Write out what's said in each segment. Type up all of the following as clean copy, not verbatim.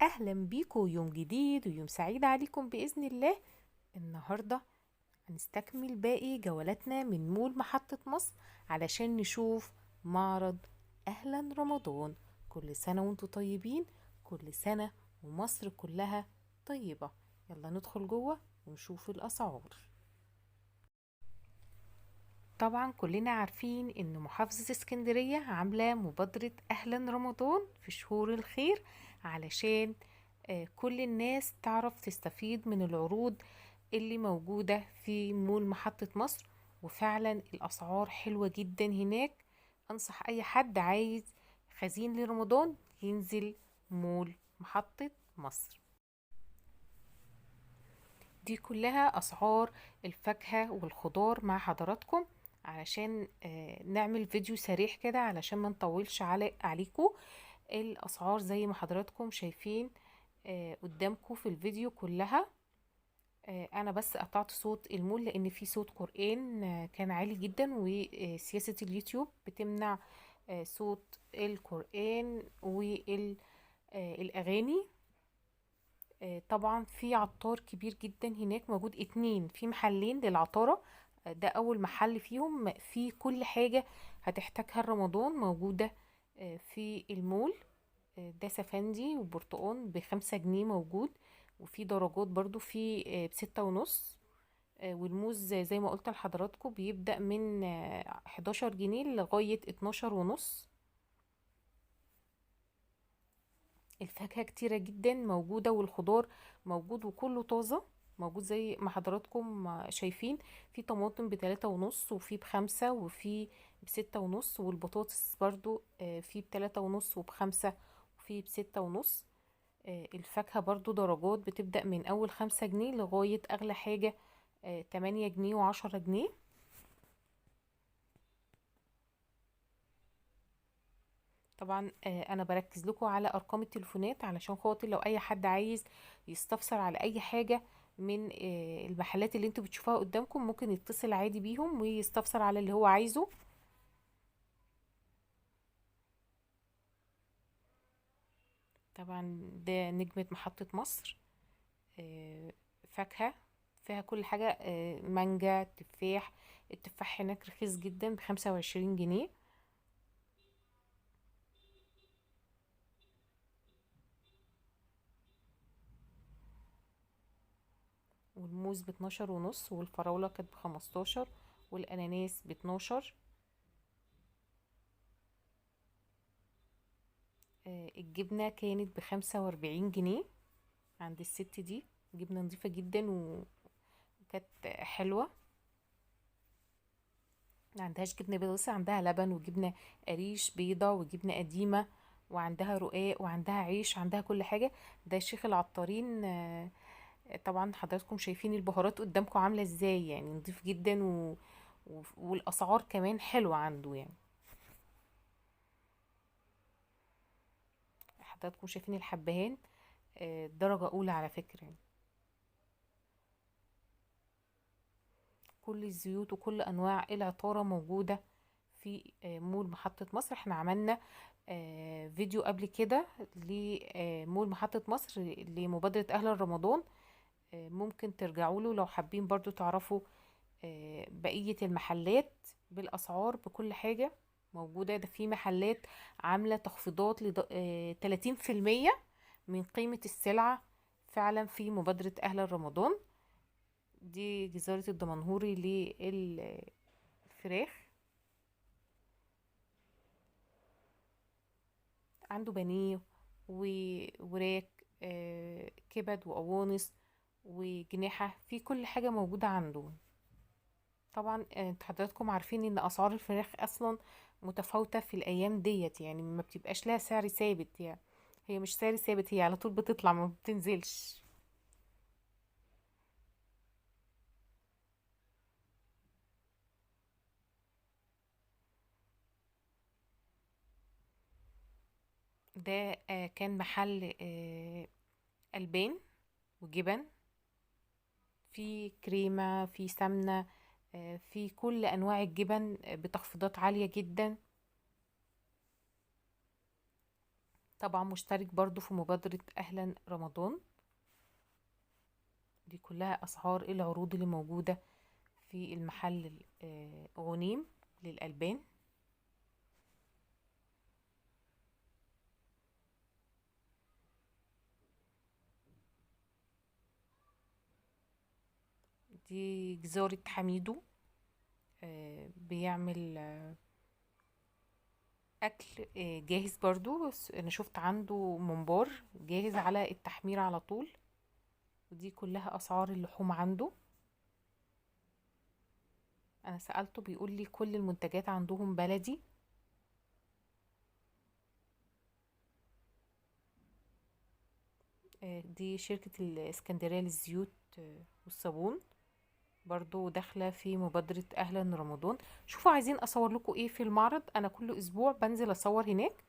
اهلا بيكم يوم جديد ويوم سعيد عليكم باذن الله. النهارده هنستكمل باقي جولاتنا من مول محطة مصر علشان نشوف معرض اهلا رمضان. كل سنة وانتم طيبين، كل سنة ومصر كلها طيبة. يلا ندخل جوه ونشوف الاسعار. طبعا كلنا عارفين ان محافظة اسكندرية عاملة مبادرة اهلا رمضان في شهور الخير علشان كل الناس تعرف تستفيد من العروض اللي موجودة في مول محطة مصر. وفعلا الاسعار حلوة جدا هناك. انصح اي حد عايز خزين لرمضان ينزل مول محطة مصر. دي كلها اسعار الفاكهة والخضار مع حضراتكم علشان نعمل فيديو سريع كده علشان ما نطولش عليكم. الاسعار زي ما حضراتكم شايفين قدامكم في الفيديو كلها. انا بس قطعت صوت المول لان في صوت قرآن كان عالي جدا، وسياسة اليوتيوب بتمنع صوت القرآن والاغاني. طبعا في عطار كبير جدا هناك موجود، اتنين في محلين للعطارة. ده اول محل فيهم في كل حاجة هتحتاجها رمضان موجودة في المول. ده سفندي وبرتقان ب5 جنيه موجود، وفي درجات برضو في ب6.5. والموز زي ما قلت لحضراتكم بيبدأ من 11 جنيه لغاية 12.5. الفاكهة كتيرة جدا موجودة والخضار موجود وكله طازة. موجود زي ما حضراتكم شايفين، في طماطم ب3.5 وفي ب5 وفي ب6.5، والبطاطس برضو في ب3.5 وب5 وفي ب6.5. الفاكهة برضو درجات بتبدأ من أول 5 جنيه لغاية أغلى حاجة 8 جنيه و10 جنيه. طبعا انا بركز لكم على ارقام التليفونات علشان خاطر لو اي حد عايز يستفسر على اي حاجة من المحلات اللي انتوا بتشوفوها قدامكم ممكن يتصل عادي بيهم ويستفسر على اللي هو عايزه. طبعا ده نجمة محطة مصر. فاكهة فيها كل حاجة، مانجا، تفاح. التفاح هناك رخيص جدا ب25 جنيه. والموز ب12.5، والفراولة كانت ب15، والأناناس ب12. الجبنة كانت ب45 جنيه عند الست دي. جبنة نظيفة جدا وكانت حلوة. ما عندهاش جبنة بيضة بس عندها لبن وجبنة قريش بيضة وجبنة قديمة، وعندها رقاق وعندها عيش، عندها كل حاجة. ده شيخ العطارين. طبعا حضراتكم شايفين البهارات قدامكم عاملة ازاي، يعني نضيف جدا والأسعار كمان حلوة عنده يعني. حضراتكم شايفين الحبهان درجة أولى على فكرة يعني. كل الزيوت وكل أنواع العطارة موجودة في مول محطة مصر. احنا عملنا فيديو قبل كده لمول محطة مصر لمبادرة أهل رمضان. ممكن ترجعوا له لو حابين برضو تعرفوا بقية المحلات بالأسعار بكل حاجة موجودة. ده في محلات عاملة تخفيضات 30% من قيمة السلعة فعلا في مبادرة أهل رمضان. دي جزارة الدمنهوري للفراخ. عنده بانيه ووراك، كبد وقوانص وجناحة، في كل حاجة موجودة عنده. طبعا انت حضراتكم عارفين ان اسعار الفراخ اصلا متفاوتة في الايام ديت، يعني ما بتبقاش لها سعر ثابت يعني. هي مش سعر ثابت، هي على طول بتطلع ما بتنزلش. ده كان محل ألبان وجبن، في كريمة، في سمنة، في كل أنواع الجبن بتخفيضات عالية جدا. طبعا مشترك برضو في مبادرة اهلا رمضان. دي كلها اسعار العروض اللي موجودة في المحل غنيم للألبان. دي جزارة حميدو، بيعمل اكل جاهز برضو، بس انا شفت عنده ممبار جاهز على التحمير على طول. ودي كلها اسعار اللحوم عنده. انا سألته بيقول لي كل المنتجات عندهم بلدي. دي شركة الاسكندرية للزيوت والصابون، برضو داخلة في مبادرة اهلا رمضان. شوفوا عايزين اصور لكم ايه في المعرض، انا كل اسبوع بنزل اصور هناك.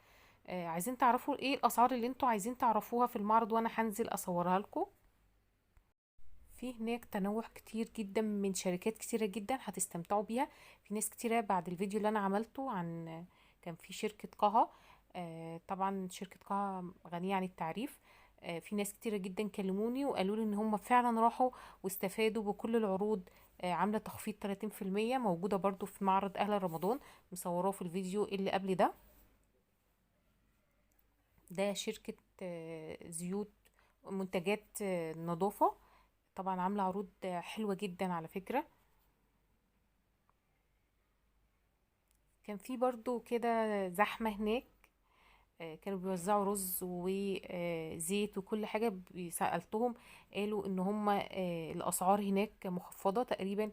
عايزين تعرفوا ايه الاسعار اللي انتوا عايزين تعرفوها في المعرض وانا هنزل اصورها لكم. في هناك تنوع كتير جدا من شركات كتيرة جدا هتستمتعوا بيها. في ناس كتيرة بعد الفيديو اللي انا عملته عن، كان في شركة قها، طبعا شركة قها غنية عن التعريف. في ناس كتيرة جدا كلموني وقالوا لي ان هم فعلا راحوا واستفادوا بكل العروض. عاملة تخفيض 30% موجودة برضو في معرض اهل رمضان، مصوراه في الفيديو اللي قبل ده. ده شركة زيوت، منتجات نظافة، طبعا عاملة عروض حلوة جدا على فكرة. كان في برضو كده زحمة هناك، كانوا بيوزعوا رز وزيت وكل حاجة. سألتهم قالوا ان هم الاسعار هناك مخفضة تقريبا.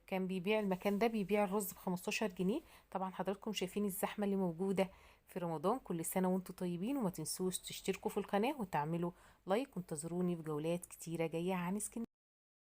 كان بيبيع المكان ده بيبيع الرز ب15 جنيه. طبعا حضراتكم شايفين الزحمة اللي موجودة في رمضان. كل سنة وانتم طيبين، وما تنسوش تشتركوا في القناة وتعملوا لايك، وانتظروني في جولات كتيرة جاية عن اسكندرية.